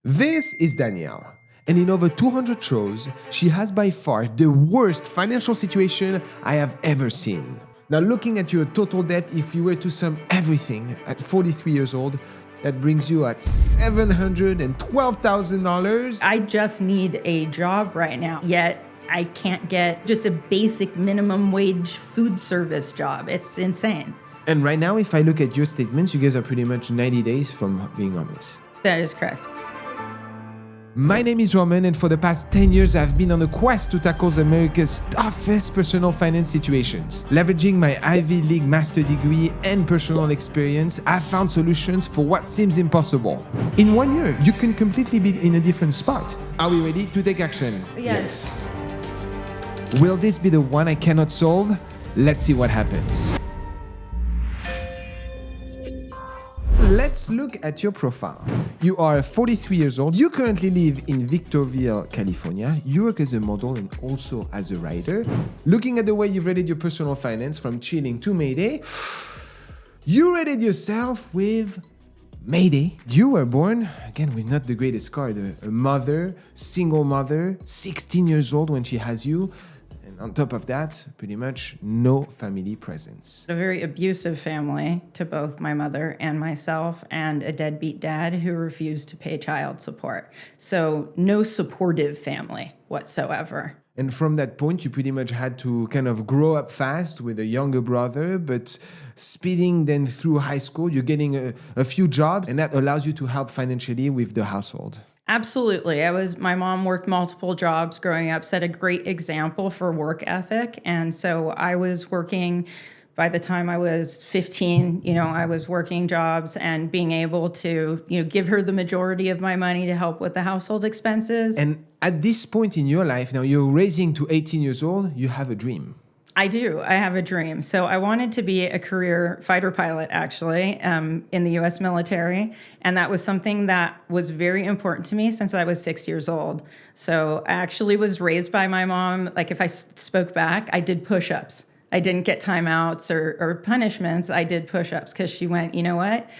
This is Danielle, and in over 200 shows, she has by far the worst financial situation I have ever seen. Now, looking at your total debt, if you were to sum everything at 43 years old, that brings you at $712,000. I just need a job right now, yet I can't get just a basic minimum wage food service job. It's insane. And right now, if I look at your statements, you guys are pretty much 90 days from being homeless. That is correct. My name is Romain, and for the past 10 years, I've been on a quest to tackle America's toughest personal finance situations. Leveraging my Ivy League master degree and personal experience, I've found solutions for what seems impossible. In 1 year, you can completely be in a different spot. Are we ready to take action? Yes. Will this be the one I cannot solve? Let's see what happens. Let's look at your profile. You are 43 years old. You currently live in Victorville, California. You work as a model and also as a writer. Looking at the way you've rated your personal finance from chilling to Mayday, you rated yourself with Mayday. You were born, again, with not the greatest card, a mother, single mother, 16 years old when she has you. On top of that, pretty much no family presence. A very abusive family to both my mother and myself, and a deadbeat dad who refused to pay child support. So no supportive family whatsoever. And from that point, you pretty much had to kind of grow up fast with a younger brother, but speeding then through high school, you're getting a few jobs, and that allows you to help financially with the household. Absolutely. My mom worked multiple jobs growing up, set a great example for work ethic. And so I was working, by the time I was 15, I was working jobs and being able to, give her the majority of my money to help with the household expenses. And at this point in your life, now you're raising to 18 years old, you have a dream. I do. I have a dream. So I wanted to be a career fighter pilot, actually, in the U.S. military. And that was something that was very important to me since I was 6 years old. So I actually was raised by my mom. Like if I spoke back, I did push-ups. I didn't get timeouts or punishments. I did push-ups because she went, you know what?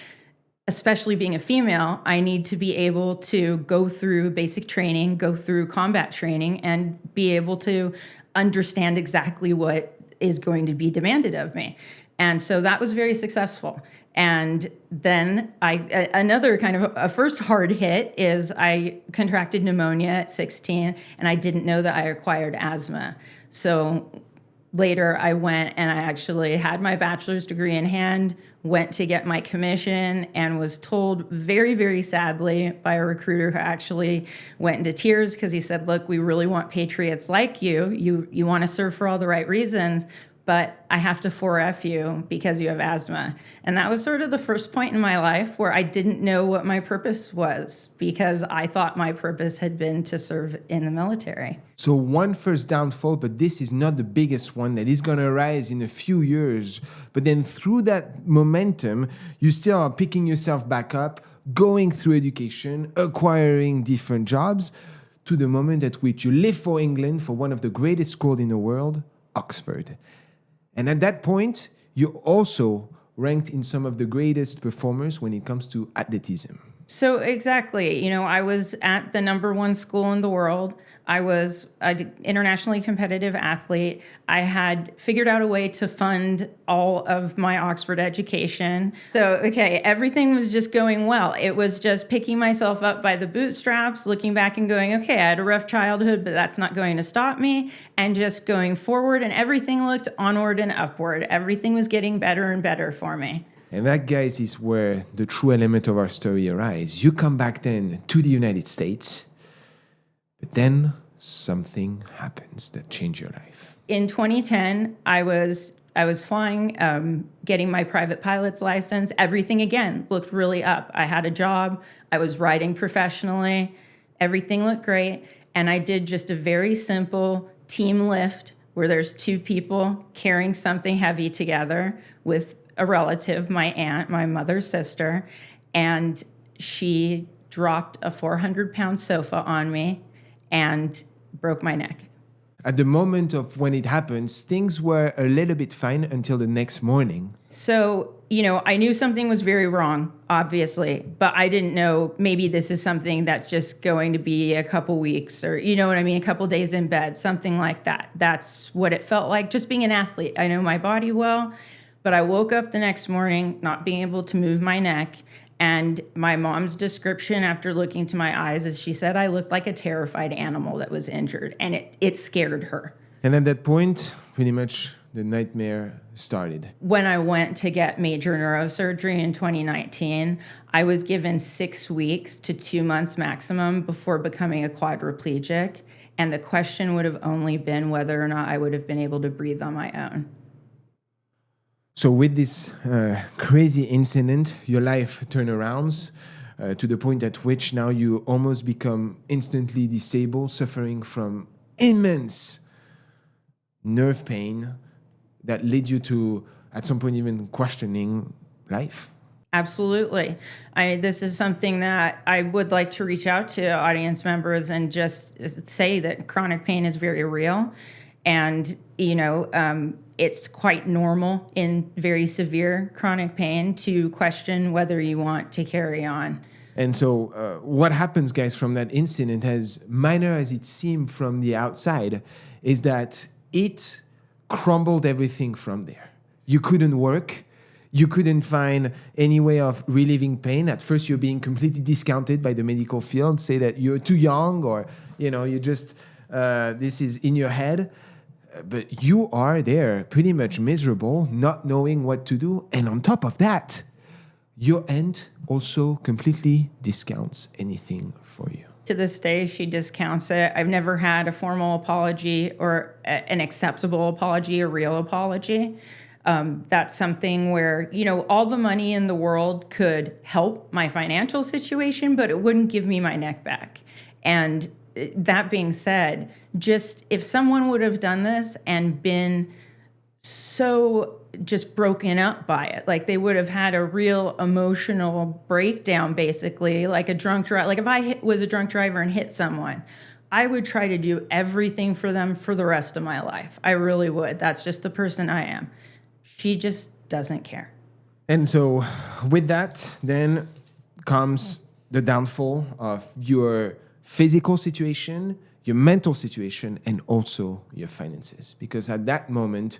Especially being a female, I need to be able to go through basic training, go through combat training, and be able to understand exactly what is going to be demanded of me. And so that was very successful. And then another kind of a first hard hit is I contracted pneumonia at 16, and I didn't know that I acquired asthma. So later I went and I actually had my bachelor's degree in hand, went to get my commission, and was told very, very sadly by a recruiter who actually went into tears because he said, look, we really want patriots like you. You want to serve for all the right reasons, but I have to 4F you because you have asthma. And that was sort of the first point in my life where I didn't know what my purpose was because I thought my purpose had been to serve in the military. So one first downfall, but this is not the biggest one that is going to arise in a few years. But then through that momentum, you still are picking yourself back up, going through education, acquiring different jobs, to the moment at which you live for England, for one of the greatest schools in the world, Oxford. And at that point, you're also ranked in some of the greatest performers when it comes to athleticism. So exactly, I was at the #1 school in the world. I was an internationally competitive athlete. I had figured out a way to fund all of my Oxford education. So, everything was just going well. It was just picking myself up by the bootstraps, looking back and going, okay, I had a rough childhood, but that's not going to stop me. And just going forward, and everything looked onward and upward. Everything was getting better and better for me. And that, guys, is where the true element of our story arises. You come back then to the United States, but then something happens that changes your life. In 2010, I was flying, getting my private pilot's license. Everything, again, looked really up. I had a job. I was riding professionally. Everything looked great. And I did just a very simple team lift where there's two people carrying something heavy together with a relative, my aunt, my mother's sister, and she dropped a 400-pound sofa on me and broke my neck. At the moment of when it happens, things were a little bit fine until the next morning. So, I knew something was very wrong, obviously, but I didn't know maybe this is something that's just going to be a couple weeks or, you know what I mean, a couple days in bed, something like that. That's what it felt like, just being an athlete. I know my body well, but I woke up the next morning not being able to move my neck. And my mom's description after looking to my eyes is she said I looked like a terrified animal that was injured, and it scared her. And at that point, pretty much the nightmare started. When I went to get major neurosurgery in 2019, I was given 6 weeks to 2 months maximum before becoming a quadriplegic. And the question would have only been whether or not I would have been able to breathe on my own. So with this crazy incident, your life turnarounds to the point at which now you almost become instantly disabled, suffering from immense nerve pain that led you to, at some point, even questioning life. Absolutely. This is something that I would like to reach out to audience members and just say that chronic pain is very real. And, it's quite normal in very severe chronic pain to question whether you want to carry on. And so what happens, guys, from that incident, as minor as it seemed from the outside, is that it crumbled everything from there. You couldn't work. You couldn't find any way of relieving pain. At first, you're being completely discounted by the medical field, say that you're too young or, you just, this is in your head. But you are there pretty much miserable, not knowing what to do. And on top of that, your aunt also completely discounts anything for you. To this day, she discounts it. I've never had a formal apology or an acceptable apology, a real apology. That's something where, all the money in the world could help my financial situation, but it wouldn't give me my neck back. And that being said, just if someone would have done this and been so just broken up by it, like they would have had a real emotional breakdown, basically, like a drunk driver. Like if I was a drunk driver and hit someone, I would try to do everything for them for the rest of my life. I really would. That's just the person I am. She just doesn't care. And so with that, then comes the downfall of your physical situation, your mental situation, and also your finances. Because at that moment,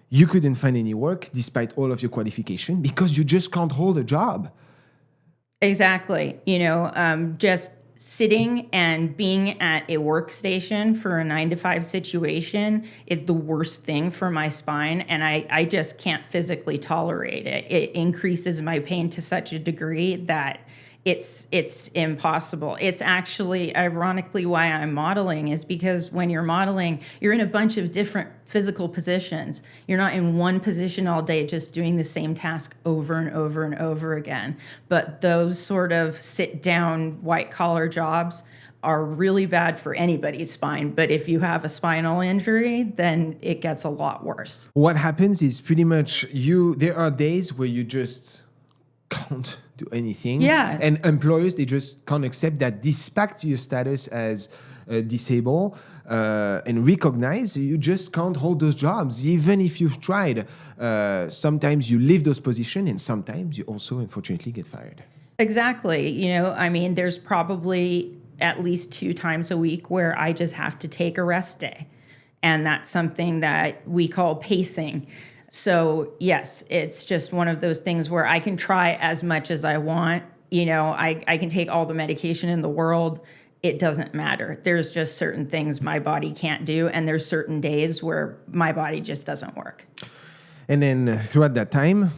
you couldn't find any work despite all of your qualification because you just can't hold a job. Exactly. Just sitting and being at a workstation for a 9-to-5 situation is the worst thing for my spine. And I just can't physically tolerate it. It increases my pain to such a degree that it's impossible. It's actually, ironically, why I'm modeling is because when you're modeling, you're in a bunch of different physical positions. You're not in one position all day just doing the same task over and over and over again. But those sort of sit-down, white-collar jobs are really bad for anybody's spine. But if you have a spinal injury, then it gets a lot worse. What happens is pretty much there are days where you just can't do anything. Yeah. And employers, they just can't accept that despite your status as disabled and recognize you just can't hold those jobs, even if you've tried. Sometimes you leave those positions and sometimes you also, unfortunately, get fired. Exactly. There's probably at least 2 times a week where I just have to take a rest day. And that's something that we call pacing. So yes, it's just one of those things where I can try as much as I want. I can take all the medication in the world. It doesn't matter. There's just certain things my body can't do. And there's certain days where my body just doesn't work. And then throughout that time,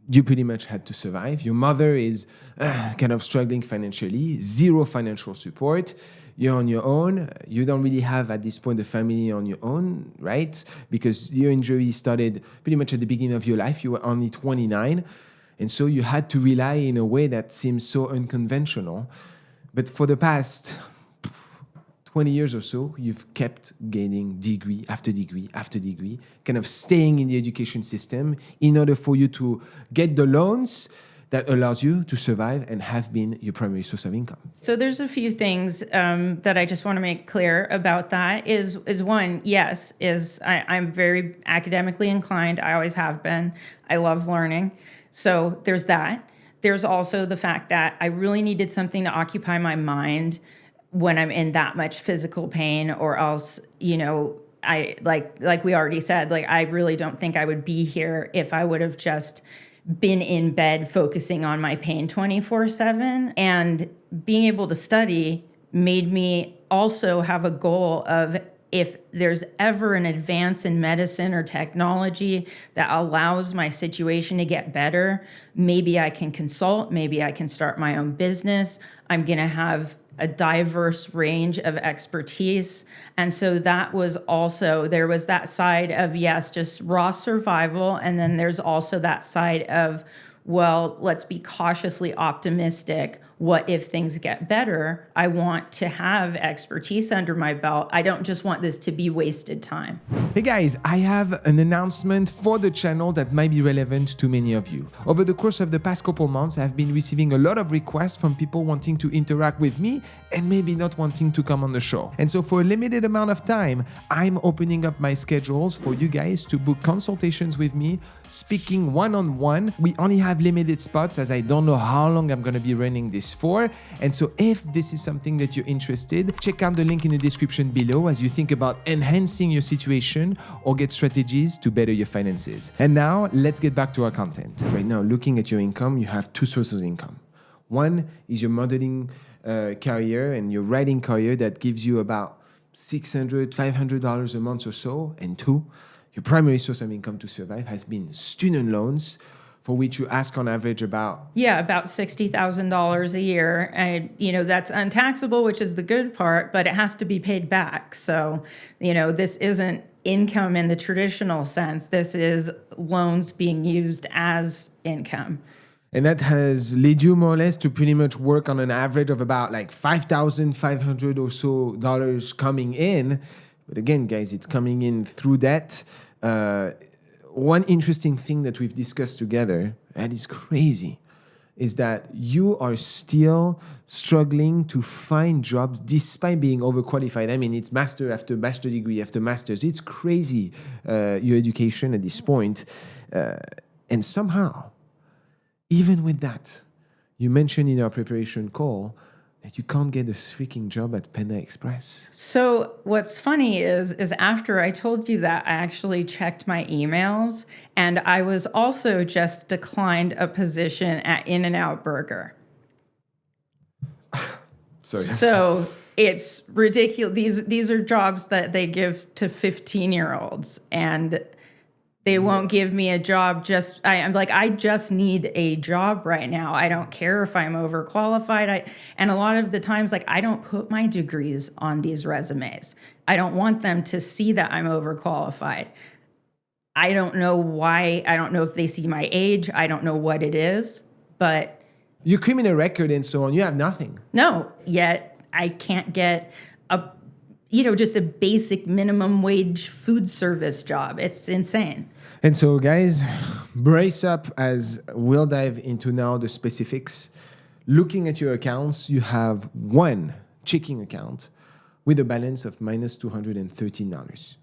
you pretty much had to survive. Your mother is kind of struggling financially, 0 financial support. You're on your own. You don't really have, at this point, a family on your own, right? Because your injury started pretty much at the beginning of your life. You were only 29. And so you had to rely in a way that seems so unconventional. But for the past 20 years or so, you've kept gaining degree after degree after degree, kind of staying in the education system in order for you to get the loans that allows you to survive and have been your primary source of income? So there's a few things that I just want to make clear about that. Is one, yes, I'm very academically inclined. I always have been. I love learning. So there's that. There's also the fact that I really needed something to occupy my mind when I'm in that much physical pain, or else, I like we already said, like I really don't think I would be here if I would have just been in bed focusing on my pain 24/7. And being able to study made me also have a goal of, if there's ever an advance in medicine or technology that allows my situation to get better, maybe I can consult, maybe I can start my own business. I'm going to have a diverse range of expertise. And so that was also, there was that side of, yes, just raw survival. And then there's also that side of, well, let's be cautiously optimistic. What if things get better? I want to have expertise under my belt. I don't just want this to be wasted time. Hey guys, I have an announcement for the channel that might be relevant to many of you. Over the course of the past couple months, I've been receiving a lot of requests from people wanting to interact with me and maybe not wanting to come on the show. And so for a limited amount of time, I'm opening up my schedules for you guys to book consultations with me, speaking one-on-one. We only have limited spots, as I don't know how long I'm going to be running this for. And so if this is something that you're interested, check out the link in the description below as you think about enhancing your situation or get strategies to better your finances. And now let's get back to our content. Right now, looking at your income, you have two sources of income. One is your modeling career and your writing career that gives you about $600, $500 a month or so. And two, your primary source of income to survive has been student loans, for which you ask on average about $60,000 a year. And, that's untaxable, which is the good part, but it has to be paid back. So, this isn't income in the traditional sense. This is loans being used as income. And that has led you more or less to pretty much work on an average of about like $5,500 or so dollars coming in. But again, guys, it's coming in through debt. One interesting thing that we've discussed together, that is crazy, is that you are still struggling to find jobs despite being overqualified. I mean, it's master after bachelor degree after master's. It's crazy, your education at this point. And somehow, even with that, you mentioned in our preparation call that you can't get a freaking job at Panda Express. So what's funny is after I told you that, I actually checked my emails, and I was also just declined a position at In-N-Out Burger. Sorry. So it's ridiculous. These are jobs that they give to 15-year-olds, and they won't give me a job. I'm like, I just need a job right now. I don't care if I'm overqualified. And a lot of the times, like, I don't put my degrees on these resumes. I don't want them to see that I'm overqualified. I don't know why. I don't know if they see my age. I don't know what it is, but your criminal record and so on, you have nothing. No, yet I can't get just a basic minimum wage food service job. It's insane. And so, guys, brace up as we'll dive into now the specifics. Looking at your accounts, you have one checking account with a balance of minus $213.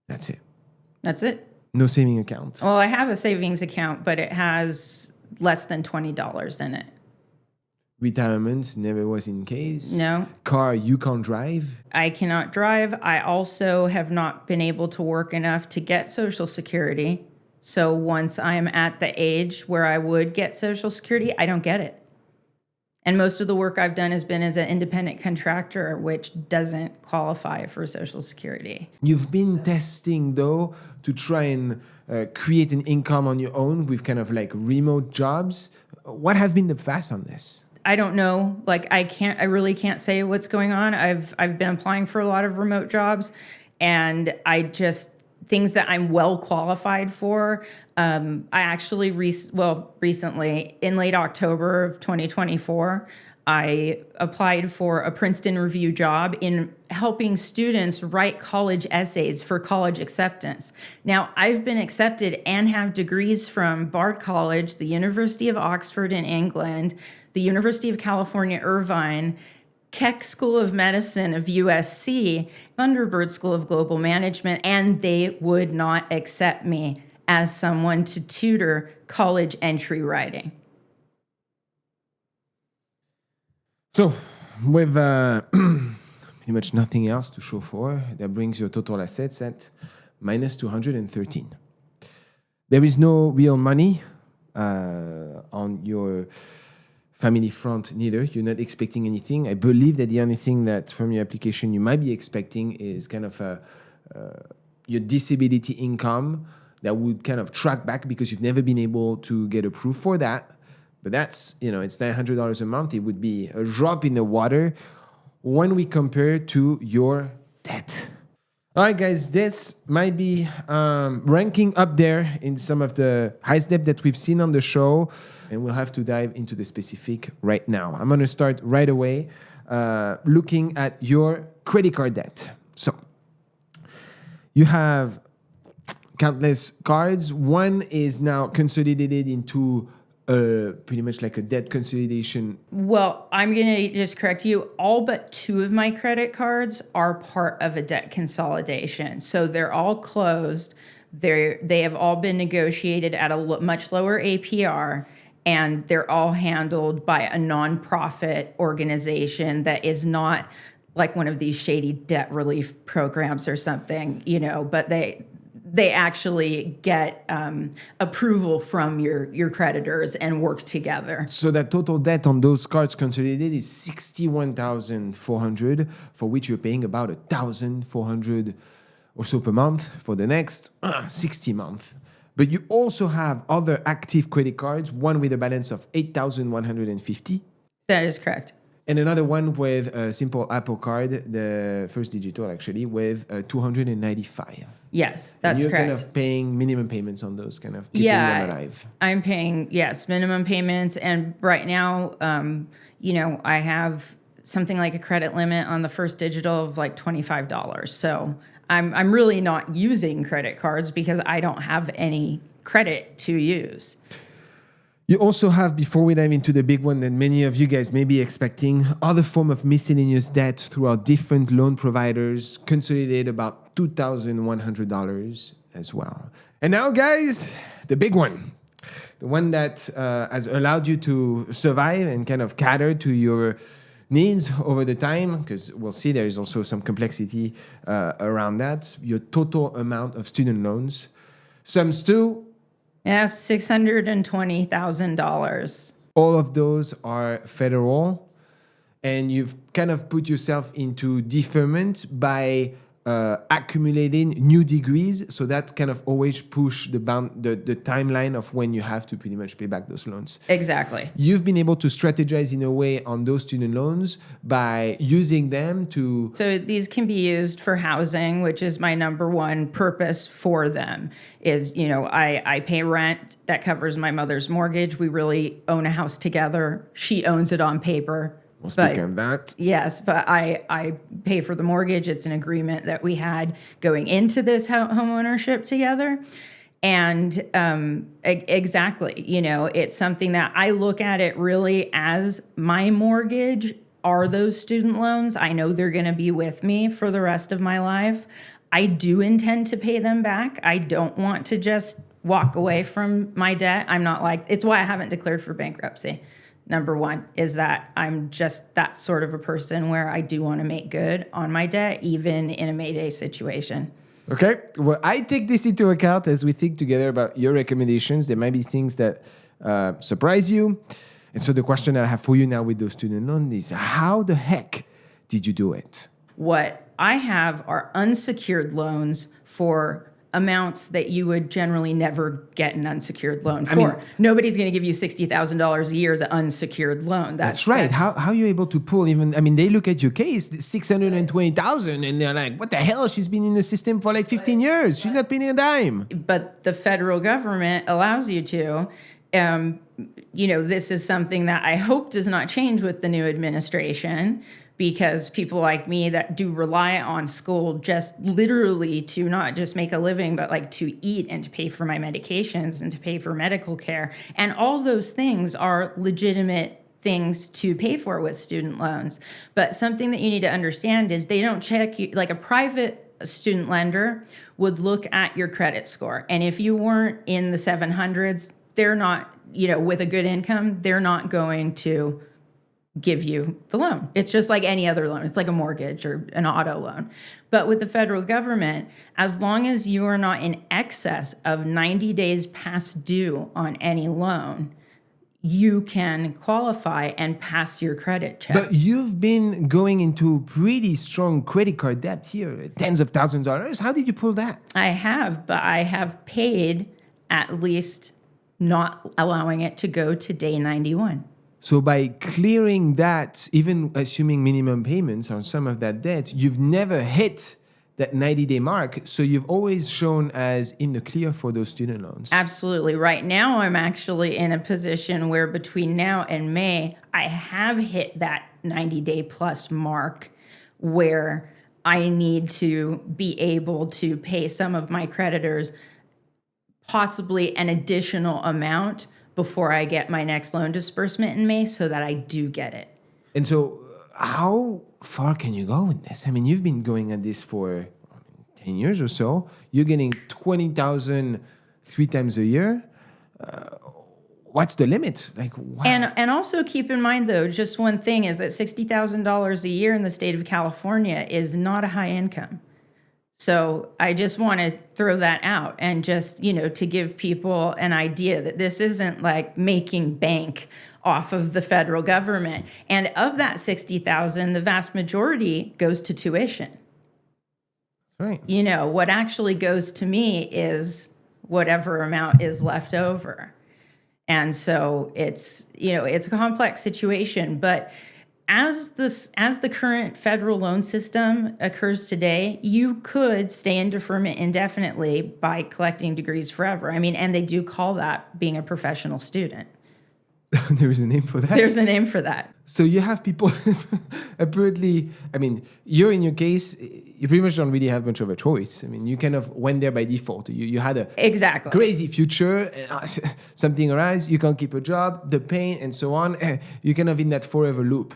That's it. That's it. No saving account. Well, I have a savings account, but it has less than $20 in it. Retirement never was in case. No. Car you can't drive. I cannot drive. I also have not been able to work enough to get Social Security. So once I'm at the age where I would get Social Security, I don't get it. And most of the work I've done has been as an independent contractor, which doesn't qualify for Social Security. You've been testing, though, to try and create an income on your own with kind of like remote jobs. What have been the facts on this? I don't know. I really can't say what's going on. I've been applying for a lot of remote jobs, and things that I'm well qualified for. I actually recently, in late October of 2024, I applied for a Princeton Review job in helping students write college essays for college acceptance. Now, I've been accepted and have degrees from Bard College, the University of Oxford in England, the University of California, Irvine, Keck School of Medicine of USC, Thunderbird School of Global Management, and they would not accept me as someone to tutor college entry writing. So, with pretty much nothing else to show for, that brings your total assets at minus 213. There is no real money on your family front neither. You're not expecting anything. I believe that the only thing that from your application you might be expecting is kind of your disability income that would kind of track back because you've never been able to get approved for that. But that's, it's $900 a month. It would be a drop in the water when we compare to your debt. All right, guys, this might be ranking up there in some of the highest debt that we've seen on the show, and we'll have to dive into the specific right now. I'm going to start right away looking at your credit card debt. So you have countless cards. One is now consolidated into pretty much like a debt consolidation. Well, I'm going to just correct you. All but 2 of my credit cards are part of a debt consolidation. So they're all closed. They have all been negotiated at a much lower APR, and they're all handled by a nonprofit organization that is not like one of these shady debt relief programs or something, but they actually get approval from your creditors and work together. So that total debt on those cards consolidated is $61,400, for which you're paying about $1,400 or so per month for the next 60 months. But you also have other active credit cards, one with a balance of $8,150. That is correct. And another one with a simple Apple card, the first digital actually, with $295. Yes, that's you're correct. Kind of paying minimum payments on those, kind of keeping them alive. I'm paying, minimum payments. And right now, I have something like a credit limit on the first digital of like $25. So I'm really not using credit cards because I don't have any credit to use. You also have, before we dive into the big one that many of you guys may be expecting, other form of miscellaneous debt throughout different loan providers, consolidated about $2,100 as well. And now, guys, the big one. The one that has allowed you to survive and kind of cater to your needs over the time, because we'll see there is also some complexity around that. Your total amount of student loans sums to $620,000. All of those are federal, and you've kind of put yourself into deferment by accumulating new degrees. So that kind of always push the timeline of when you have to pretty much pay back those loans. Exactly. You've been able to strategize in a way on those student loans by using them to... So these can be used for housing, which is my number one purpose for them is, I pay rent that covers my mother's mortgage. We really own a house together. She owns it on paper. We'll speak on that. Yes, but I pay for the mortgage. It's an agreement that we had going into this home ownership together. And exactly, it's something that I look at it really as my mortgage are those student loans. I know they're going to be with me for the rest of my life. I do intend to pay them back. I don't want to just walk away from my debt. It's why I haven't declared for bankruptcy. Number one is that I'm just that sort of a person where I do want to make good on my debt, even in a Mayday situation. Okay. Well, I take this into account as we think together about your recommendations. There might be things that surprise you. And so the question that I have for you now with those student loans is, how the heck did you do it? What I have are unsecured loans for amounts that you would generally never get an unsecured loan for. Nobody's going to give you $60,000 a year as an unsecured loan. That's right. How are you able to pull even? They look at your case, $620,000, and they're like, "What the hell? She's been in the system for like 15 years. She's not paying a dime." But the federal government allows you to. This is something that I hope does not change with the new administration, because people like me that do rely on school just literally to not just make a living, but like to eat and to pay for my medications and to pay for medical care. And all those things are legitimate things to pay for with student loans. But something that you need to understand is they don't check you, like a private student lender would look at your credit score. And if you weren't in the 700s, they're not, with a good income, they're not going to give you the loan. It's just like any other loan. It's like a mortgage or an auto loan. But with the federal government, as long as you are not in excess of 90 days past due on any loan, you can qualify and pass your credit check. But you've been going into pretty strong credit card debt here, tens of thousands of dollars. How did you pull that? I have, but I have paid at least not allowing it to go to day 91. So by clearing that, even assuming minimum payments on some of that debt, you've never hit that 90-day mark. So you've always shown as in the clear for those student loans. Absolutely. Right now, I'm actually in a position where between now and May, I have hit that 90-day plus mark where I need to be able to pay some of my creditors possibly an additional amount before I get my next loan disbursement in May, so that I do get it. And so how far can you go with this? I mean, you've been going at this for 10 years or so. You're getting $20,000 3 times a year. What's the limit? Like, wow. And also keep in mind, though, just one thing is that $60,000 a year in the state of California is not a high income. So I just want to throw that out and just, to give people an idea that this isn't like making bank off of the federal government. And of that 60,000, the vast majority goes to tuition. That's right. What actually goes to me is whatever amount is left over. And so it's a complex situation, but as the current federal loan system occurs today, you could stay in deferment indefinitely by collecting degrees forever. I mean, and they do call that being a professional student. There is a name for that? There's a name for that. So you have people apparently, you're in your case, you pretty much don't really have much of a choice. You kind of went there by default. You had a exactly crazy future, something arises, you can't keep a job, the pain and so on. You're kind of in that forever loop.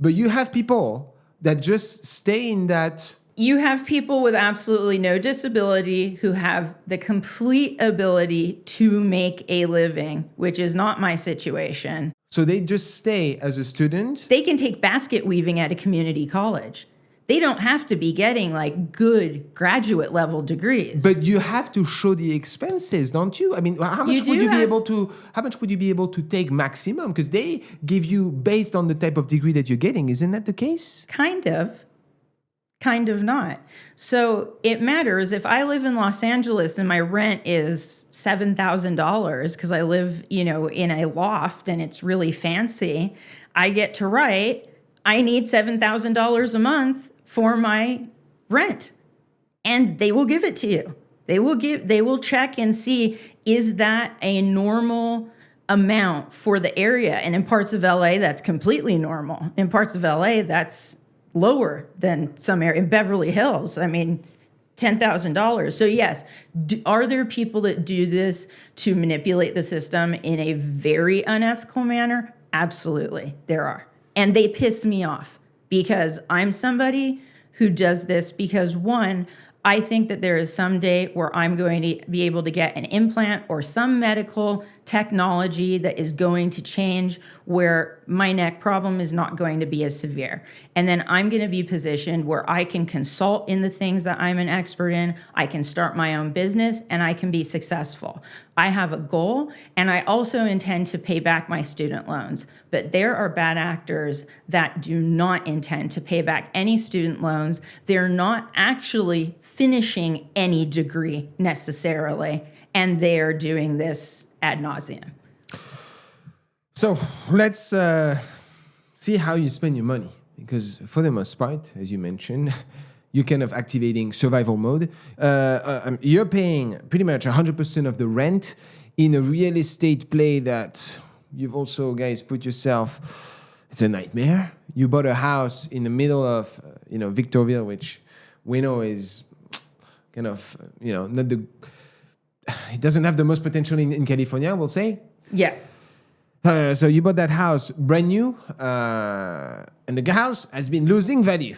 But you have people that just stay in that. You have people with absolutely no disability who have the complete ability to make a living, which is not my situation. So they just stay as a student. They can take basket weaving at a community college. They don't have to be getting like good graduate level degrees. But you have to show the expenses, don't you? How much would you be able to take maximum? Because they give you based on the type of degree that you're getting. Isn't that the case? Kind of not. So it matters. If I live in Los Angeles and my rent is $7,000 because I live, in a loft and it's really fancy, I get to write, I need $7,000 a month for my rent. And they will give it to you. They will check and see, is that a normal amount for the area? And in parts of LA, that's completely normal. In parts of LA, that's lower than some area. In Beverly Hills, $10,000. So yes, are there people that do this to manipulate the system in a very unethical manner? Absolutely, there are. And they piss me off because I'm somebody who does this because, one, I think that there is some day where I'm going to be able to get an implant or some medical technology that is going to change where my neck problem is not going to be as severe. And then I'm going to be positioned where I can consult in the things that I'm an expert in. I can start my own business and I can be successful. I have a goal and I also intend to pay back my student loans. But there are bad actors that do not intend to pay back any student loans. They're not actually finishing any degree necessarily, and they're doing this ad nauseum. So let's see how you spend your money, because for the most part, as you mentioned, you're kind of activating survival mode. You're paying pretty much 100% of the rent in a real estate play that you've also, guys, put yourself, it's a nightmare. You bought a house in the middle of, Victorville, which we know is kind of, not the, it doesn't have the most potential in California, we'll say. Yeah. So you bought that house brand new, and the house has been losing value.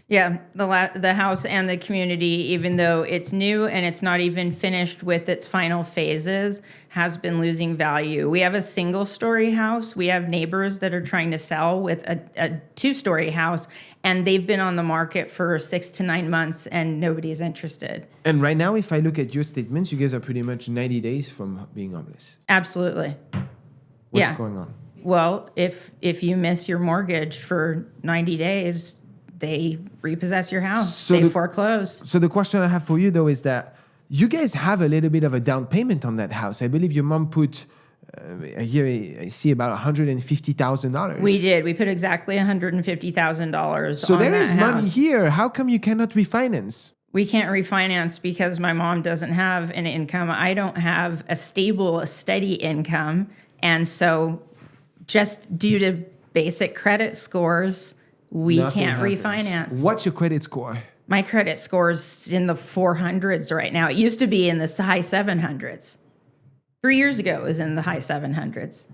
Yeah, the house and the community, even though it's new and it's not even finished with its final phases, has been losing value. We have a single-story house. We have neighbors that are trying to sell with a two-story house, and they've been on the market for 6 to 9 months, and nobody's interested. And right now, if I look at your statements, you guys are pretty much 90 days from being homeless. Absolutely. What's going on? Well, if you miss your mortgage for 90 days, they repossess your house. So they foreclose. So the question I have for you, though, is that you guys have a little bit of a down payment on that house. I believe your mom put, here I see about $150,000. We did. We put exactly $150,000 So on there that is house. money here. How come you cannot refinance? We can't refinance because my mom doesn't have an income. I don't have a stable, steady income. And so just due to basic credit scores, we Nothing can't happens. refinance. What's your credit score? My credit score's in the 400s right now. It used to be in the high 700s. 3 years ago, it was in the high 700s.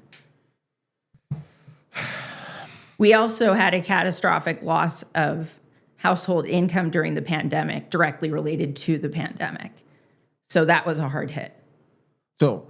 We also had a catastrophic loss of household income during the pandemic, directly related to the pandemic. So that was a hard hit. So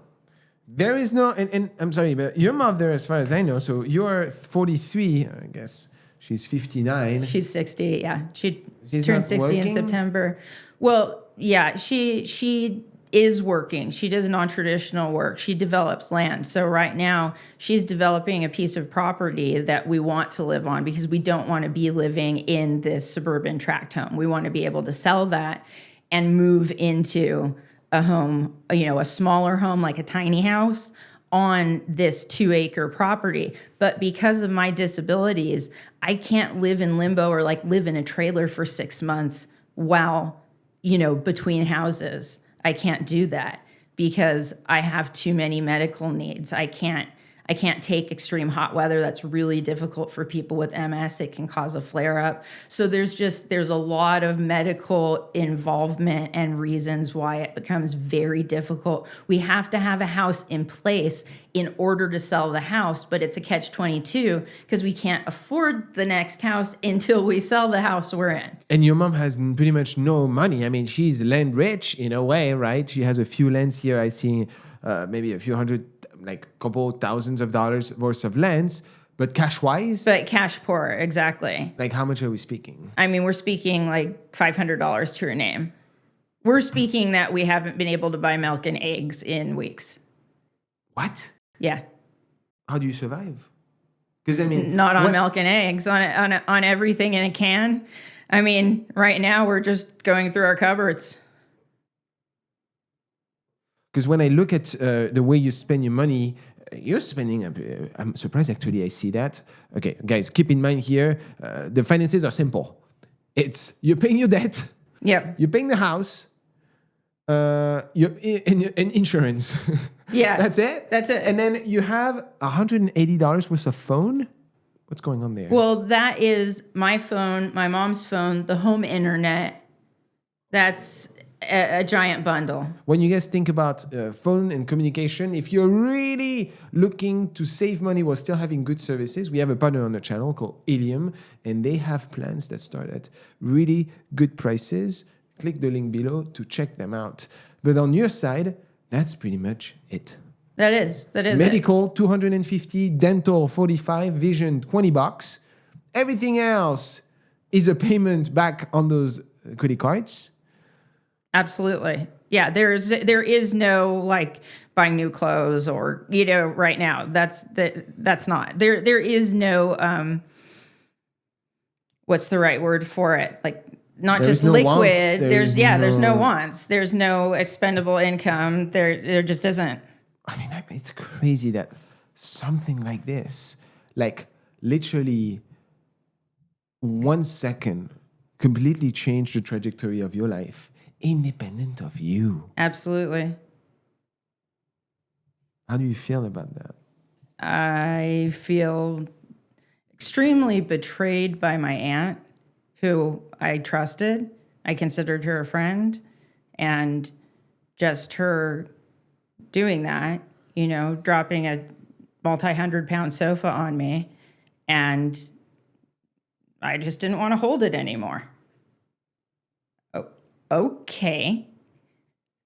there is no, and I'm sorry, but your mother, as far as I know, so you're 43, I guess. She's 59. She's 60, yeah. She's not turned 60 in working? September. Well, yeah, she is working. She does non-traditional work. She develops land. So right now, she's developing a piece of property that we want to live on because we don't want to be living in this suburban tract home. We want to be able to sell that and move into a home, a smaller home, like a tiny house, on this 2-acre property. But because of my disabilities, I can't live in limbo or like live in a trailer for 6 months while, between houses. I can't do that because I have too many medical needs. I can't take extreme hot weather. That's really difficult for people with MS. It can cause a flare up. So there's a lot of medical involvement and reasons why it becomes very difficult. We have to have a house in place in order to sell the house, but it's a catch-22 because we can't afford the next house until we sell the house we're in. And your mom has pretty much no money. I mean, she's land rich in a way, right? She has a few lands here. I see maybe a few hundred, like a couple thousands of dollars worth of lands, but cash-wise? But cash poor, exactly. Like how much are we speaking? I mean, we're speaking like $500 to her name. We're speaking that we haven't been able to buy milk and eggs in weeks. What? Yeah. How do you survive? Because I mean, not on milk and eggs, on everything in a can. I mean, right now we're just going through our cupboards. Because when I look at the way you spend your money, you're spending, I'm surprised actually I see that. Okay, guys, keep in mind here, the finances are simple. It's you're paying your debt, Yep. you're paying the house, and insurance. Yeah. That's it? That's it. And then you have $180 worth of phone? What's going on there? Well, that is my phone, my mom's phone, the home internet. That's a giant bundle. When you guys think about phone and communication, if you're really looking to save money while still having good services, we have a partner on the channel called Helium, and they have plans that start at really good prices. Click the link below to check them out. But on your side, that's pretty much it. That is Medical, $250, dental, $45, vision, $20. Everything else is a payment back on those credit cards. Absolutely. Yeah, there is no like buying new clothes or right now. That's not. There is no what's the right word for it? Like not There's just no liquid. wants, There's no wants. There's no expendable income. There just isn't. I mean, it's crazy that something like this, like literally 1 second, completely changed the trajectory of your life, independent of you. Absolutely. How do you feel about that? I feel extremely betrayed by my aunt, who I trusted. I considered her a friend, and just her doing that, dropping a multi-100-pound sofa on me, and I just didn't want to hold it anymore. Oh, okay.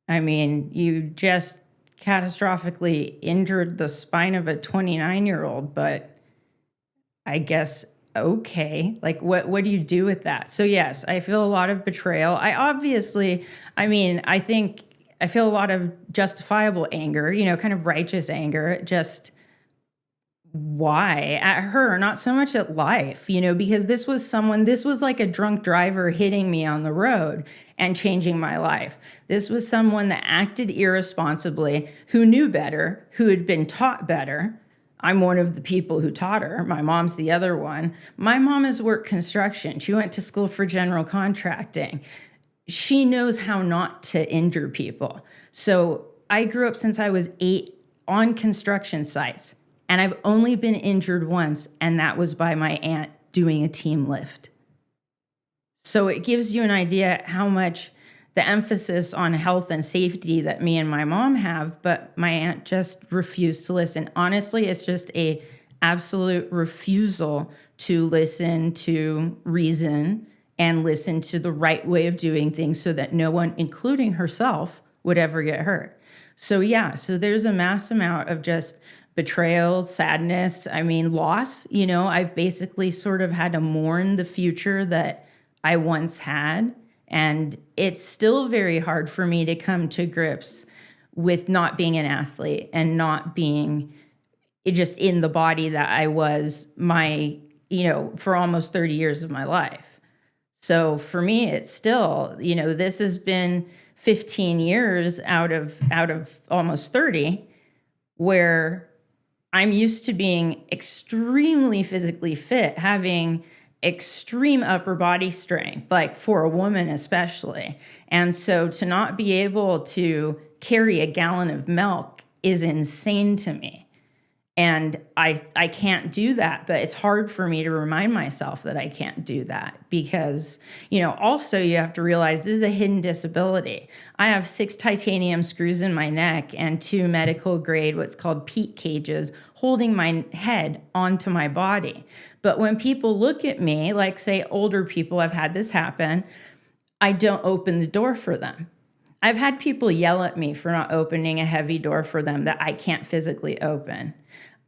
I mean, you just catastrophically injured the spine of a 29-year-old, but I guess okay. Like what do you do with that? So yes, I feel a lot of betrayal. I think I feel a lot of justifiable anger, kind of righteous anger, just why at her, not so much at life, because this was like a drunk driver hitting me on the road and changing my life. This was someone that acted irresponsibly, who knew better, who had been taught better. I'm one of the people who taught her. My mom's the other one. My mom has worked construction. She went to school for general contracting. She knows how not to injure people. So I grew up since I was 8 on construction sites. And I've only been injured once, and that was by my aunt doing a team lift. So it gives you an idea how much the emphasis on health and safety that me and my mom have, but my aunt just refused to listen. Honestly, it's just a absolute refusal to listen to reason and listen to the right way of doing things so that no one, including herself, would ever get hurt. So there's a mass amount of just betrayal, sadness, loss. I've basically sort of had to mourn the future that I once had. And it's still very hard for me to come to grips with not being an athlete and not being just in the body that I was for almost 30 years of my life. So for me, it's still, this has been 15 years out of almost 30 where I'm used to being extremely physically fit, having extreme upper body strength, like for a woman especially. And so to not be able to carry a gallon of milk is insane to me. And I can't do that, but it's hard for me to remind myself that I can't do that because, also you have to realize this is a hidden disability. I have 6 titanium screws in my neck and 2 medical grade, what's called PEEK cages, holding my head onto my body. But when people look at me, like say older people, I've had this happen, I don't open the door for them. I've had people yell at me for not opening a heavy door for them that I can't physically open.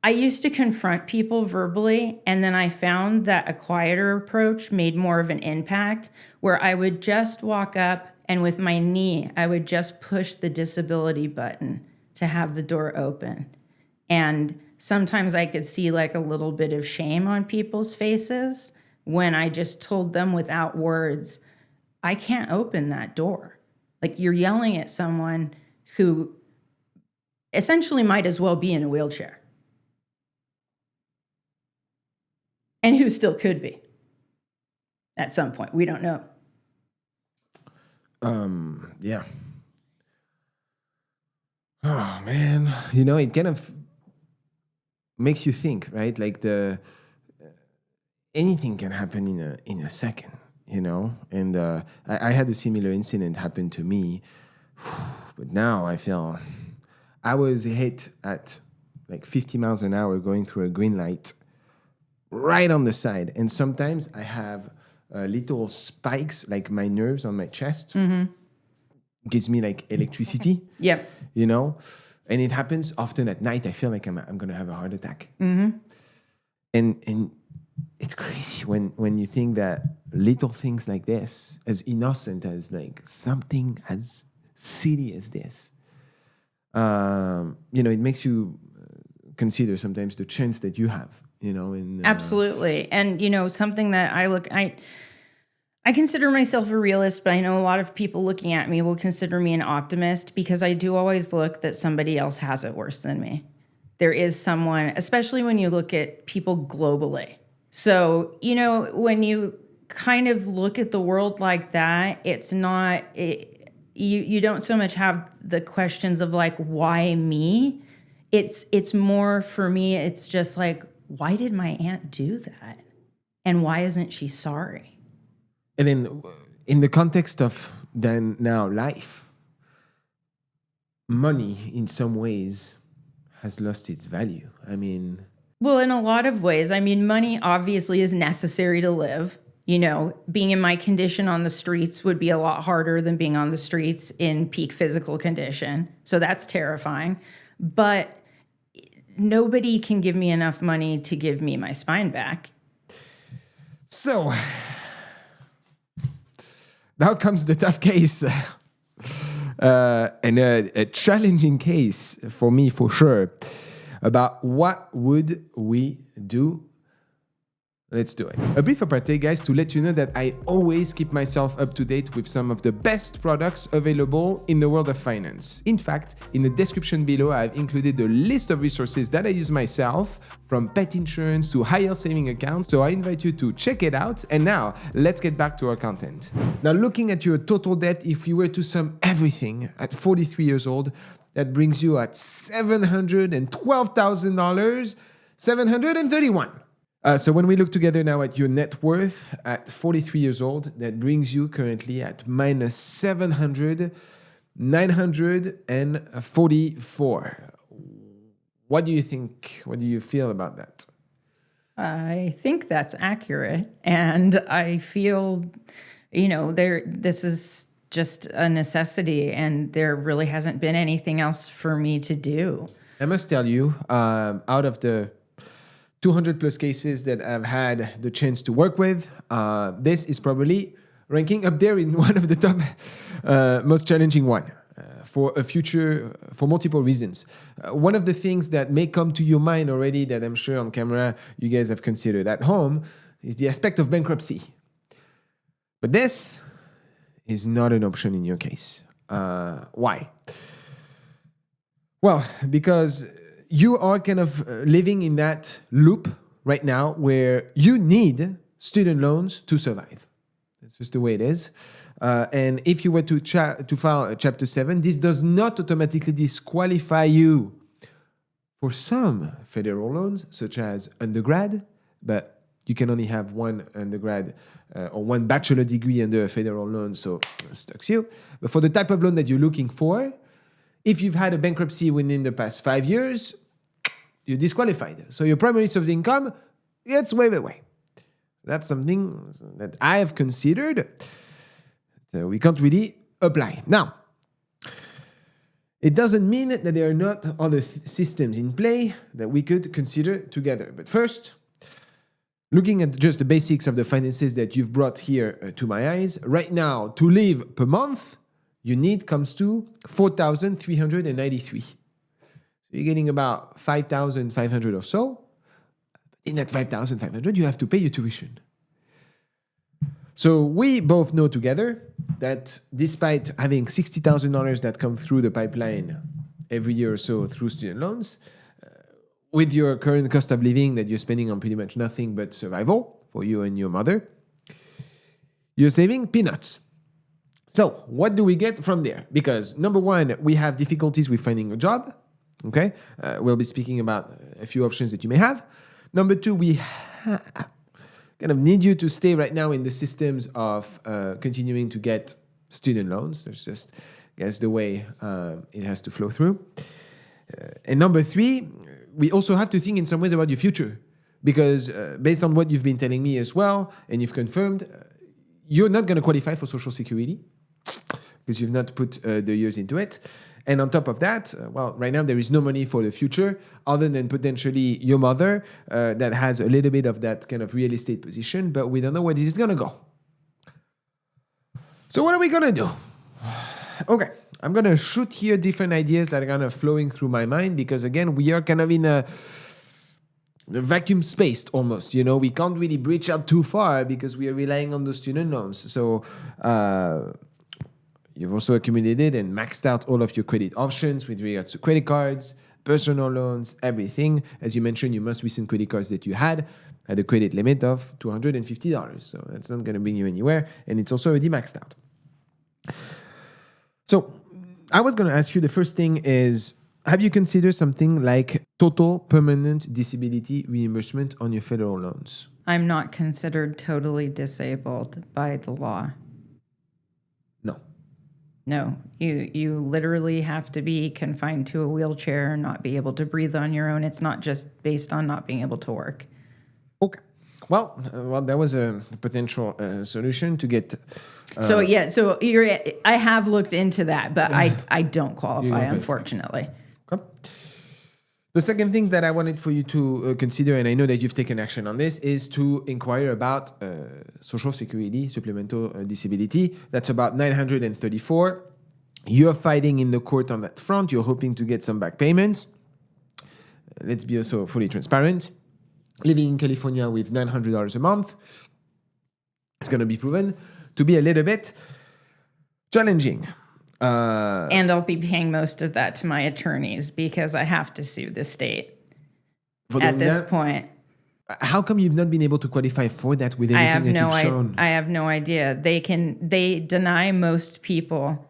I used to confront people verbally, and then I found that a quieter approach made more of an impact, where I would just walk up and with my knee, I would just push the disability button to have the door open. And sometimes I could see like a little bit of shame on people's faces when I just told them without words, I can't open that door. Like you're yelling at someone who essentially might as well be in a wheelchair. And who still could be at some point. We don't know. Yeah. Oh, man. It kind of makes you think, right? Like anything can happen in a second, And I had a similar incident happen to me. But now I feel I was hit at like 50 miles an hour going through a green light right on the side. And sometimes I have little spikes, like my nerves on my chest. Mm-hmm. Gives me like electricity. Yep. And it happens often at night. I feel like I'm going to have a heart attack. Mm-hmm. And it's crazy when you think that little things like this, as innocent as like something as silly as this, it makes you consider sometimes the chance that you have. Absolutely. And, something that I consider myself a realist, but I know a lot of people looking at me will consider me an optimist because I do always look that somebody else has it worse than me. There is someone, especially when you look at people globally. So, when you kind of look at the world like that, it's not, you don't so much have the questions of like, why me? it's more for me, it's just like, why did my aunt do that? And why isn't she sorry? And then in the context of then now life, money in some ways has lost its value. I mean, well, in a lot of ways, I mean, money obviously is necessary to live. You know, being in my condition on the streets would be a lot harder than being on the streets in peak physical condition. So that's terrifying. But nobody can give me enough money to give me my spine back. so now comes the tough case. And a challenging case for me, for sure, about what would we do. Let's do it. A brief apartheid, guys, to let you know that I always keep myself up to date with some of the best products available in the world of finance. In fact, in the description below, I've included a list of resources that I use myself, from pet insurance to high-yield saving accounts. So I invite you to check it out. And now, let's get back to our content. Now, looking at your total debt, if you were to sum everything at 43 years old, that brings you at $712,000, $731. So when we look together now at your net worth at 43 years old, that brings you currently at minus 944. What do you think? What do you feel about that? I think that's accurate. And I feel, you know, this is just a necessity, and there really hasn't been anything else for me to do. I must tell you, out of the 200 plus cases that I've had the chance to work with, this is probably ranking up there in one of the top most challenging one for multiple reasons. One of the things that may come to your mind already that I'm sure on camera you guys have considered at home is the aspect of bankruptcy. But this is not an option in your case. Why? Well, because you are kind of living in that loop right now where you need student loans to survive. That's just the way it is. And if you were to file Chapter 7, this does not automatically disqualify you for some federal loans, such as undergrad, but you can only have one undergrad or one bachelor degree under a federal loan, so it stucks you. But for the type of loan that you're looking for, if you've had a bankruptcy within the past 5 years, you're disqualified. So your primary source of income gets way away. That's something that I have considered. We can't really apply. Now, it doesn't mean that there are not other systems in play that we could consider together. But first, looking at just the basics of the finances that you've brought here to my eyes, right now, to live per month, your need comes to $4,393. You're getting about $5,500 or so. In that $5,500, you have to pay your tuition. So we both know together that despite having $60,000 that come through the pipeline every year or so through student loans, with your current cost of living that you're spending on pretty much nothing but survival for you and your mother, you're saving peanuts. So what do we get from there? Because number one, we have difficulties with finding a job. Okay, we'll be speaking about a few options that you may have. Number two, we kind of need you to stay right now in the systems of continuing to get student loans. That's the way it has to flow through. And number three, we also have to think in some ways about your future, because based on what you've been telling me as well, and you've confirmed, you're not going to qualify for Social Security because you've not put the years into it. And on top of that, well, right now there is no money for the future other than potentially your mother that has a little bit of that kind of real estate position, but we don't know where this is going to go. So what are we going to do? Okay, I'm going to shoot here different ideas that are kind of flowing through my mind because, again, we are kind of in a vacuum space almost. You know, we can't really reach out too far because we are relying on the student loans. So you've also accumulated and maxed out all of your credit options with regards to credit cards, personal loans, everything. As you mentioned, your most recent credit cards that you had a credit limit of $250. So that's not going to bring you anywhere. And it's also already maxed out. So I was going to ask you, the first thing is, Have you considered something like total permanent disability reimbursement on your federal loans? I'm not considered totally disabled by the law. No. No, you literally have to be confined to a wheelchair, not be able to breathe on your own. It's not just based on not being able to work. Okay. Well, that was a potential solution to get. So I have looked into that, but I don't qualify, unfortunately. Okay. The second thing that I wanted for you to consider, and I know that you've taken action on this, is to inquire about Social Security supplemental disability. That's about 934. You're fighting in the court on that front. You're hoping to get some back payments. Let's be also fully transparent. Living in California with $900 a month, it's going to be proven to be a little bit challenging. And I'll be paying most of that to my attorneys because I have to sue the state at this point. How come you've not been able to qualify for that with anything that you've shown? I have no idea. They deny most people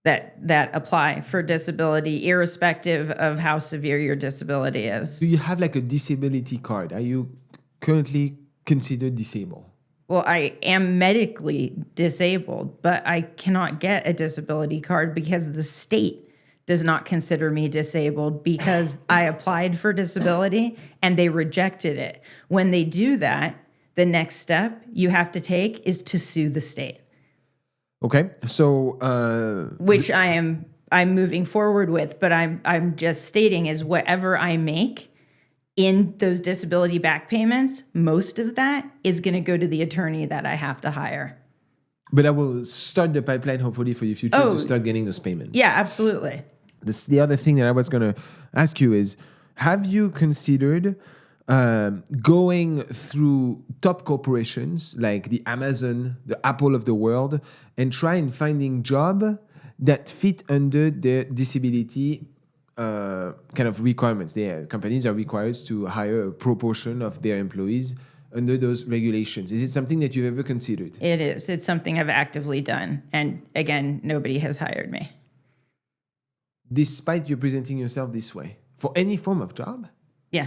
that apply for disability, irrespective of how severe your disability is. Do you have like a disability card? Are you currently considered disabled? Well, I am medically disabled, but I cannot get a disability card because the state does not consider me disabled because I applied for disability and they rejected it. When they do that, the next step you have to take is to sue the state. Okay, so which I'm moving forward with, but I'm just stating is whatever I make in those disability back payments, most of that is going to go to the attorney that I have to hire. But I will start the pipeline hopefully for your future to start getting those payments. Yeah, absolutely. The other thing that I was going to ask you is, have you considered going through top corporations like the Amazon, the Apple of the world, and try and finding job that fit under the disability kind of requirements? Their companies are required to hire a proportion of their employees under those regulations. Is it something that you've ever considered? It is. It's something I've actively done. And again, nobody has hired me. Despite you presenting yourself this way? For any form of job? Yeah.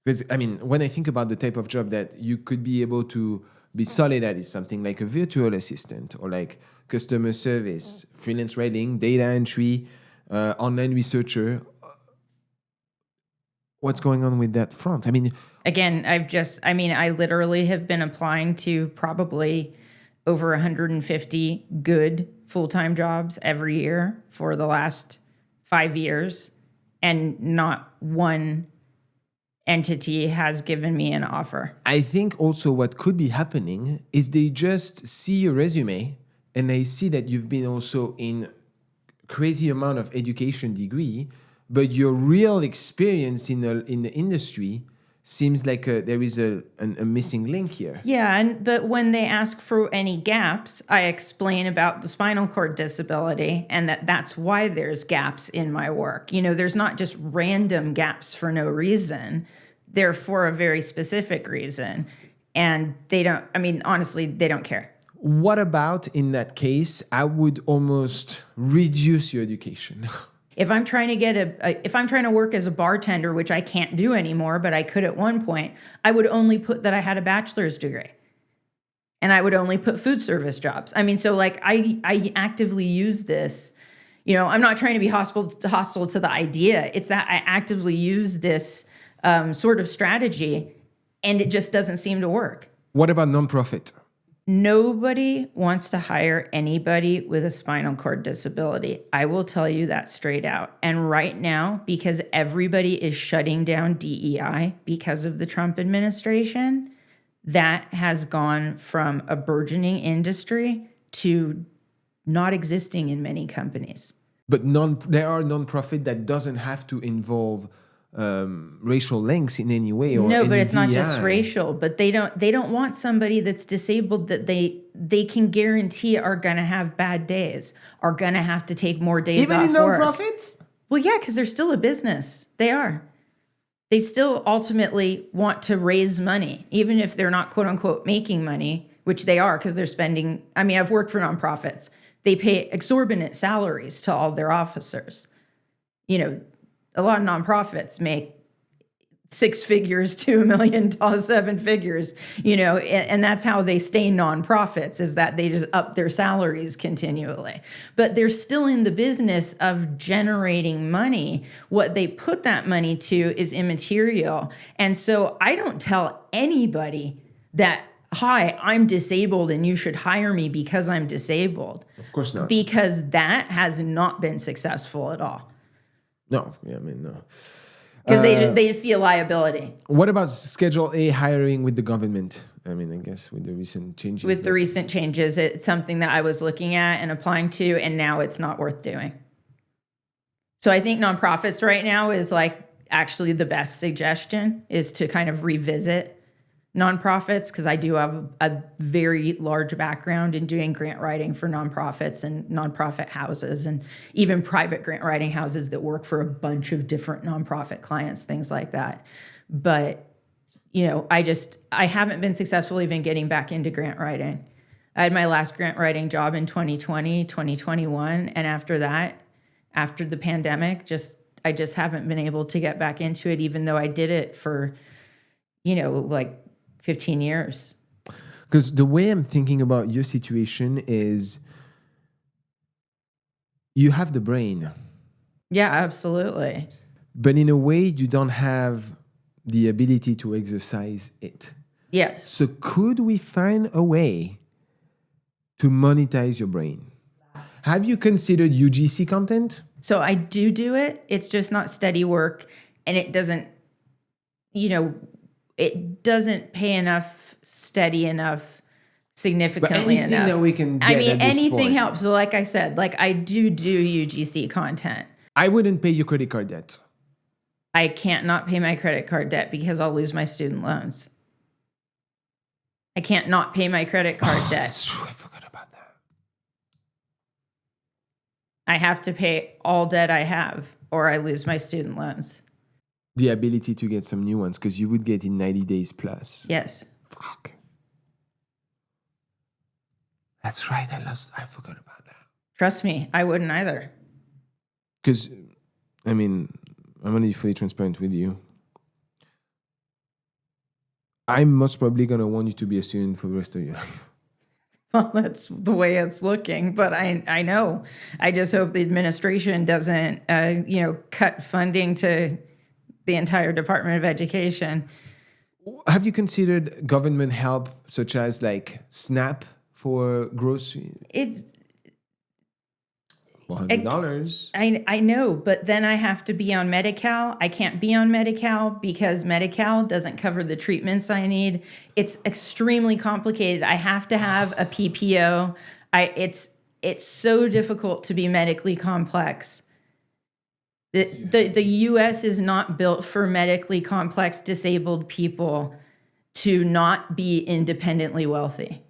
Because, I mean, when I think about the type of job that you could be able to be solid at, is something like a virtual assistant or like customer service, freelance writing, data entry, online researcher. What's going on with that front? I mean, again, I literally have been applying to probably over 150 good full-time jobs every year for the last 5 years, and not one entity has given me an offer. I think also what could be happening is they just see your resume and they see that you've been also in crazy amount of education degree, but your real experience in the industry seems like there is a missing link here. Yeah, but when they ask for any gaps, I explain about the spinal cord disability and that's why there's gaps in my work. You know, there's not just random gaps for no reason. They're for a very specific reason. And honestly, they don't care. What about in that case, I would almost reduce your education. If I'm trying to if I'm trying to work as a bartender, which I can't do anymore, but I could at one point, I would only put that I had a bachelor's degree. And I would only put food service jobs. I mean, so like I actively use this. You know, I'm not trying to be hostile to the idea. It's that I actively use this sort of strategy, and it just doesn't seem to work. What about nonprofit? Nobody wants to hire anybody with a spinal cord disability. I will tell you that straight out. And right now, because everybody is shutting down DEI because of the Trump administration, that has gone from a burgeoning industry to not existing in many companies. But there are nonprofit that doesn't have to involve racial links in any way, or no, but it's not just racial. But they don't want somebody that's disabled that they can guarantee are going to have bad days, are going to have to take more days off work. Even in nonprofits? Well, yeah, because they're still a business. They are. They still ultimately want to raise money, even if they're not quote unquote making money, which they are because they're spending. I mean, I've worked for nonprofits. They pay exorbitant salaries to all their officers. You know, a lot of nonprofits make 6 figures to $1 million, 7 figures, you know, and that's how they stay nonprofits, is that they just up their salaries continually. But they're still in the business of generating money. What they put that money to is immaterial. And so I don't tell anybody that, hi, I'm disabled and you should hire me because I'm disabled. Of course not. Because that has not been successful at all. No, I mean, no. Because they just see a liability. What about Schedule A hiring with the government? I mean, I guess with the recent changes. With the recent changes, it's something that I was looking at and applying to, and now it's not worth doing. So I think nonprofits right now is like actually the best suggestion, is to kind of revisit nonprofits, because I do have a very large background in doing grant writing for nonprofits and nonprofit houses, and even private grant writing houses that work for a bunch of different nonprofit clients, things like that. But, you know, I haven't been successful even getting back into grant writing. I had my last grant writing job in 2020, 2021. And after that, after the pandemic, I just haven't been able to get back into it, even though I did it for, you know, like 15 years. Because the way I'm thinking about your situation is you have the brain. Yeah, absolutely. But in a way, you don't have the ability to exercise it. Yes. So could we find a way to monetize your brain? Have you considered UGC content? So I do it. It's just not steady work, and it doesn't, you know, it doesn't pay enough, steady enough, significantly anything enough. that we can get I mean, at this anything point. helps. So like I said, like I do UGC content. I wouldn't pay your credit card debt. I can't not pay my credit card debt because I'll lose my student loans. I can't not pay my credit card debt. That's true. I forgot about that. I have to pay all debt I have, or I lose my student loans. The ability to get some new ones, because you would get in 90 days plus. Yes. Fuck. That's right. I forgot about that. Trust me, I wouldn't either. Because, I mean, I'm going to be fully transparent with you. I'm most probably going to want you to be a student for the rest of your life. Well, that's the way it's looking, but I know. I just hope the administration doesn't, cut funding to the entire Department of Education. Have you considered government help, such as like SNAP for grocery? It's $100. I know, but then I have to be on Medi-Cal. I can't be on Medi-Cal because Medi-Cal doesn't cover the treatments I need. It's extremely complicated. I have to have a PPO. It's so difficult to be medically complex. The U.S. is not built for medically complex disabled people to not be independently wealthy.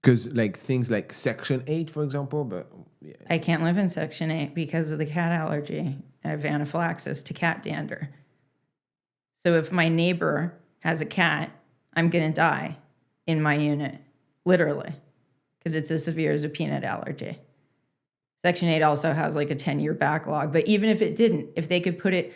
Because like things like Section 8, for example, but yeah. I can't live in Section 8 because of the cat allergy. I have anaphylaxis to cat dander. So if my neighbor has a cat, I'm going to die in my unit, literally, because it's as severe as a peanut allergy. Section 8 also has like a 10-year backlog. But even if it didn't, if they could put it...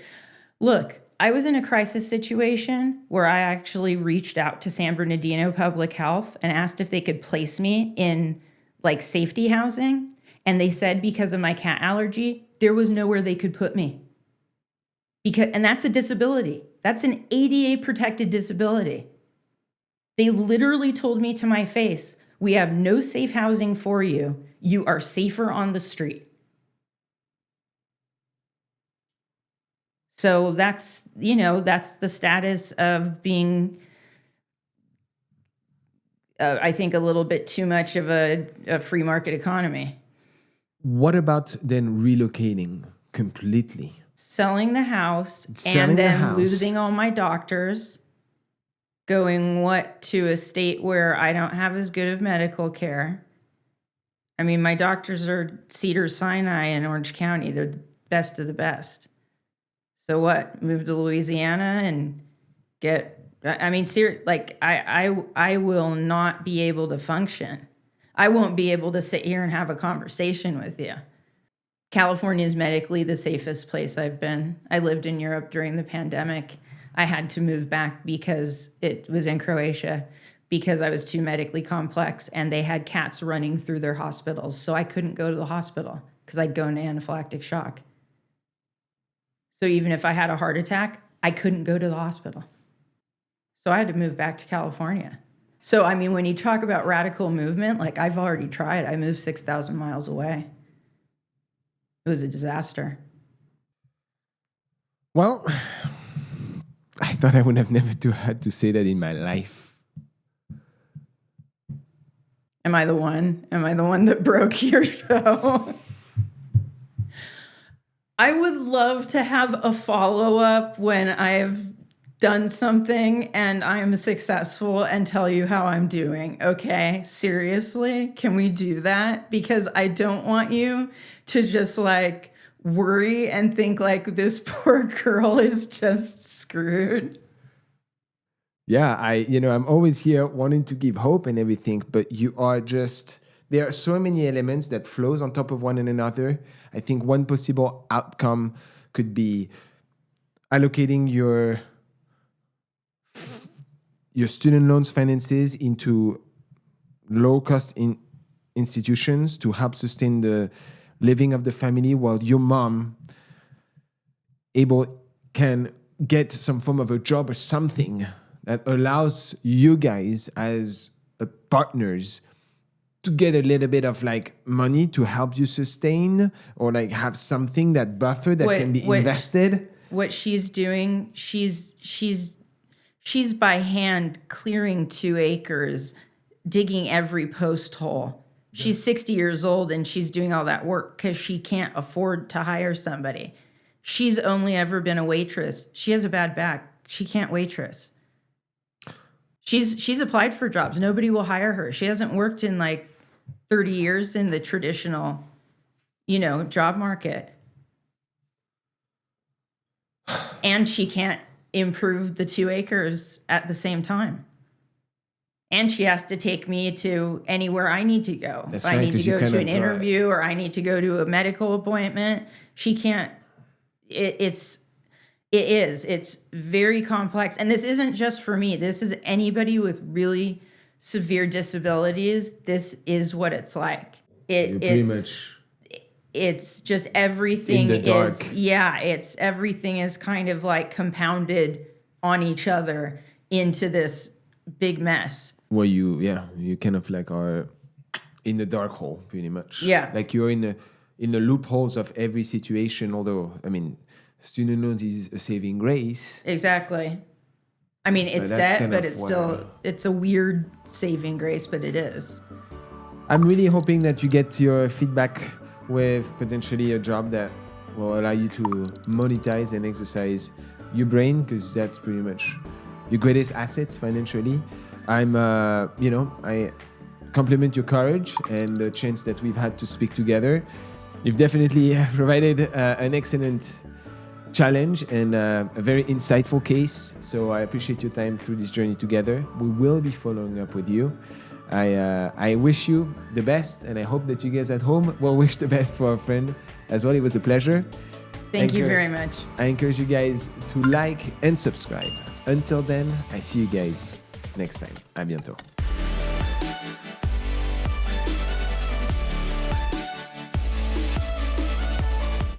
Look, I was in a crisis situation where I actually reached out to San Bernardino Public Health and asked if they could place me in like safety housing. And they said because of my cat allergy, there was nowhere they could put me. And that's a disability. That's an ADA protected disability. They literally told me to my face, we have no safe housing for you. You are safer on the street. So that's the status of being, I think, a little bit too much of a free market economy. What about then relocating completely? Selling the house and then losing all my doctors, going to a state where I don't have as good of medical care. I mean, my doctors are Cedars-Sinai in Orange County. They're the best of the best. So what? Move to Louisiana and I will not be able to function. I won't be able to sit here and have a conversation with you. California is medically the safest place I've been. I lived in Europe during the pandemic. I had to move back because it was in Croatia, because I was too medically complex and they had cats running through their hospitals. So I couldn't go to the hospital because I'd go into anaphylactic shock. So even if I had a heart attack, I couldn't go to the hospital. So I had to move back to California. So, I mean, when you talk about radical movement, like I've already tried. I moved 6,000 miles away. It was a disaster. Well, I thought I would have never had to say that in my life. Am I the one? Am I the one that broke your show? I would love to have a follow-up when I've done something and I'm successful and tell you how I'm doing. Okay, seriously, can we do that? Because I don't want you to just like worry and think like this poor girl is just screwed. Yeah, I'm always here wanting to give hope and everything, but there are so many elements that flows on top of one another. I think one possible outcome could be allocating your student loans finances into low-cost institutions to help sustain the living of the family, while your mom can get some form of a job or something that allows you guys as partners to get a little bit of like money to help you sustain, or like have something that buffer that can be invested. What she's doing, she's by hand clearing 2 acres, digging every post hole. She's 60 years old and she's doing all that work because she can't afford to hire somebody. She's only ever been a waitress. She has a bad back. She can't waitress. She's applied for jobs. Nobody will hire her. She hasn't worked in like 30 years in the traditional, job market. And she can't improve the 2 acres at the same time. And she has to take me to anywhere I need to go. That's if right, I need to go to an drive. interview or I need to go to a medical appointment, she can't. It's very complex. And this isn't just for me. This is anybody with really severe disabilities. This is what it's like. It's just everything in the dark. Everything is kind of like compounded on each other into this big mess. Well, you kind of like are in the dark hole, pretty much. Yeah. Like you're in the loopholes of every situation, although, I mean, student loans is a saving grace. Exactly. I mean, it's debt, but it's a weird saving grace, but it is. I'm really hoping that you get your feedback with potentially a job that will allow you to monetize and exercise your brain, because that's pretty much your greatest assets financially. I compliment your courage and the chance that we've had to speak together. You've definitely provided an excellent challenge and a very insightful case. So I appreciate your time through this journey together. We will be following up with you. I wish you the best, and I hope that you guys at home will wish the best for our friend as well. It was a pleasure. Thank you very much. I encourage you guys to like and subscribe. Until then, I see you guys next time. À bientôt.